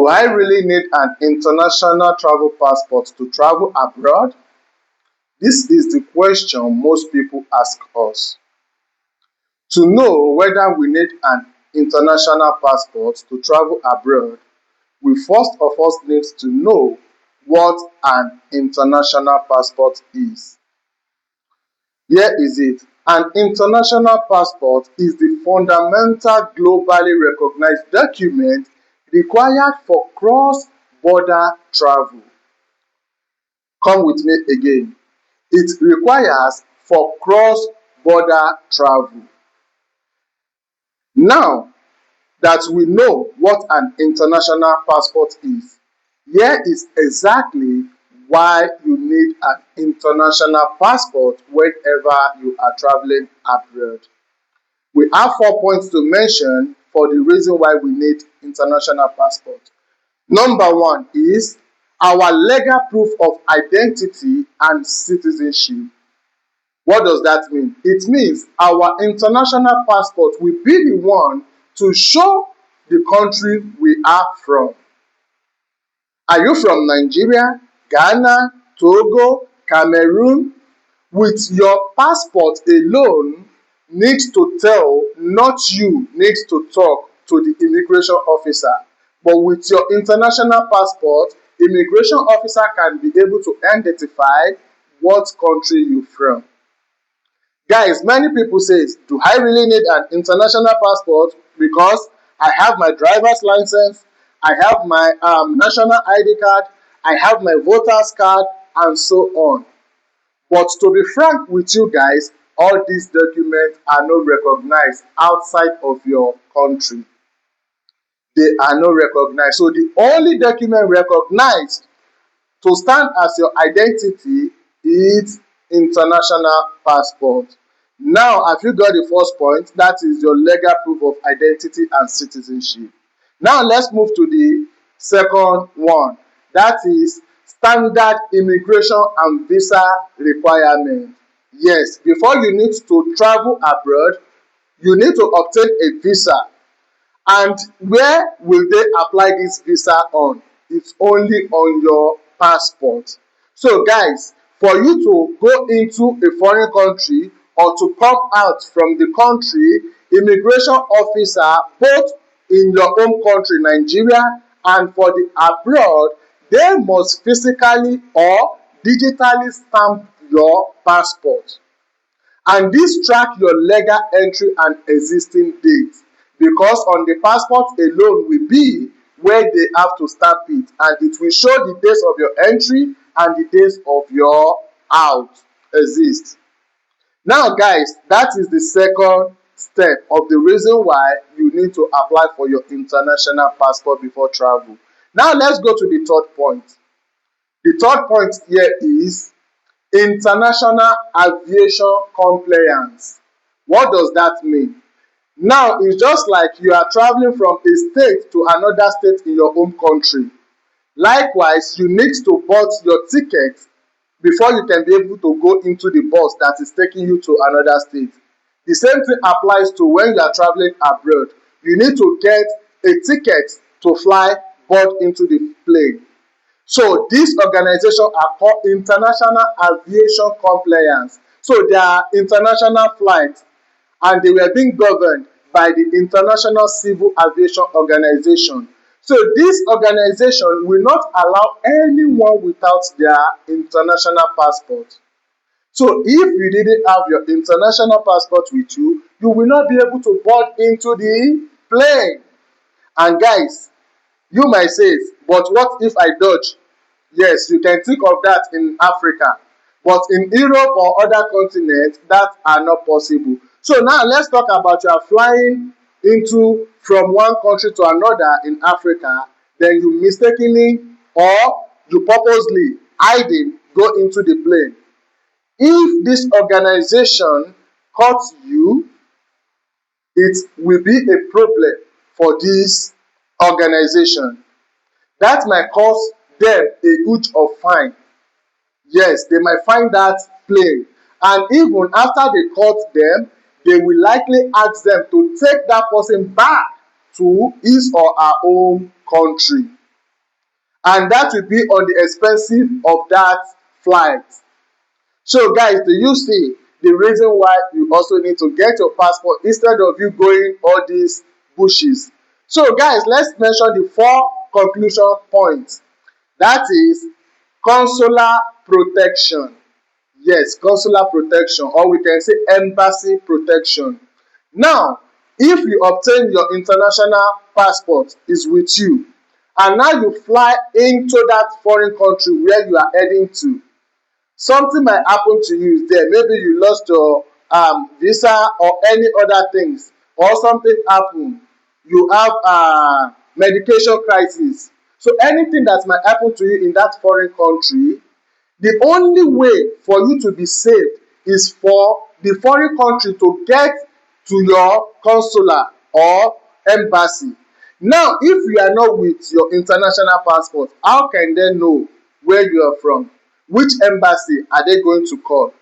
Do I really need an international travel passport to travel abroad? This is the question most people ask us. To know whether we need an international passport to travel abroad, we first of all need to know what an international passport is. Here is it. An international passport is the fundamental globally recognized document required for cross-border travel. Come with me again. It requires for cross-border travel. Now that we know what an international passport is, here is exactly why you need an international passport whenever you are traveling abroad. We have 4 points to mention for the reason why we need international passport. Number one is our legal proof of identity and citizenship. What does that mean? It means our international passport will be the one to show the country we are from. Are you from Nigeria, Ghana, Togo, Cameroon? With your passport alone needs to tell, not you needs to talk to the immigration officer. But with your international passport, immigration officer can be able to identify what country you're from. Guys, many people say, do I really need an international passport? Because I have my driver's license, I have my national ID card, I have my voter's card, and so on. But to be frank with you guys, all these documents are not recognized outside of your country. They are not recognized. So the only document recognized to stand as your identity is international passport. Now, have you got the first point? That is your legal proof of identity and citizenship. Now, let's move to the second one. That is standard immigration and visa requirement. Yes, before you need to travel abroad, you need to obtain a visa. And where will they apply this visa on? It's only on your passport. So guys, for you to go into a foreign country or to come out from the country, immigration officer, both in your home country, Nigeria, and for the abroad, they must physically or digitally stamp your passport. And this track your legal entry and existing date, because on the passport alone will be where they have to stamp it, and it will show the days of your entry and the days of your out exist. Now guys, that is the second step of the reason why you need to apply for your international passport before travel. Now let's go to the third point. The third point here is international aviation compliance. What does that mean? Now, it's just like you are traveling from a state to another state in your home country. Likewise, you need to board your ticket before you can be able to go into the bus that is taking you to another state. The same thing applies to when you are traveling abroad. You need to get a ticket to fly, board into the plane. So these organizations are called International Aviation Compliance. So they are international flights, and they were being governed by the International Civil Aviation Organization. So this organization will not allow anyone without their international passport. So if you didn't have your international passport with you, you will not be able to board into the plane. And guys, you might say, but what if I dodge? Yes, you can think of that in Africa. But in Europe or other continents, that are not possible. So now let's talk about you are flying from one country to another in Africa, then you mistakenly or you purposely hiding go into the plane. If this organization caught you, it will be a problem for this organization. That might cause them a huge of fine. Yes, they might find that plane. And even after they caught them, they will likely ask them to take that person back to his or her own country. and that will be on the expensive of that flight. So guys, do you see the reason why you also need to get your passport instead of you going all these bushes? So guys, let's mention the 4 conclusion points. That is consular protection. Yes, consular protection, or we can say embassy protection. Now, if you obtain your international passport is with you, and now you fly into that foreign country where you are heading to, something might happen to you there. Maybe you lost your visa or any other things, or something happen, you have medication crisis. So anything that might happen to you in that foreign country, the only way for you to be saved is for the foreign country to get to your consular or embassy. Now, if you are not with your international passport, how can they know where you are from? Which embassy are they going to call?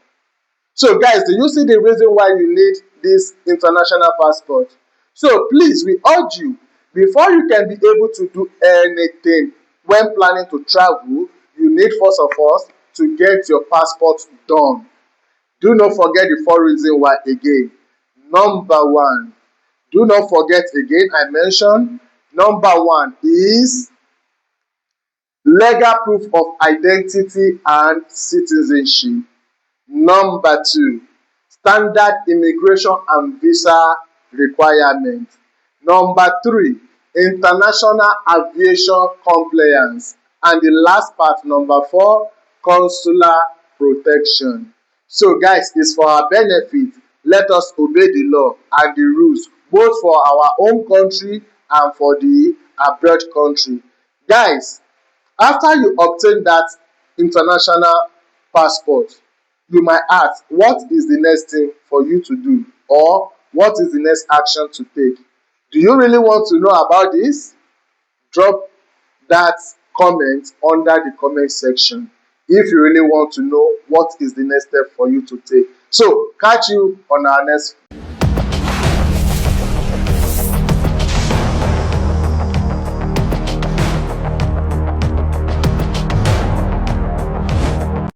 So guys, do you see the reason why you need this international passport? So please, we urge you, before you can be able to do anything when planning to travel, you need first of all to get your passport done. Do not forget the 4 reasons why again. Number one, do not forget again, I mentioned, number one is legal proof of identity and citizenship. Number two, standard immigration and visa requirement. Number three, international aviation compliance. And the last part, number four, consular protection. So guys, it's for our benefit. Let us obey the law and the rules, both for our home country and for the abroad country. Guys, after you obtain that international passport, you might ask, what is the next thing for you to do? Or what is the next action to take? Do you really want to know about this? Drop that comment under the comment section if you really want to know what is the next step for you to take. So, catch you on our next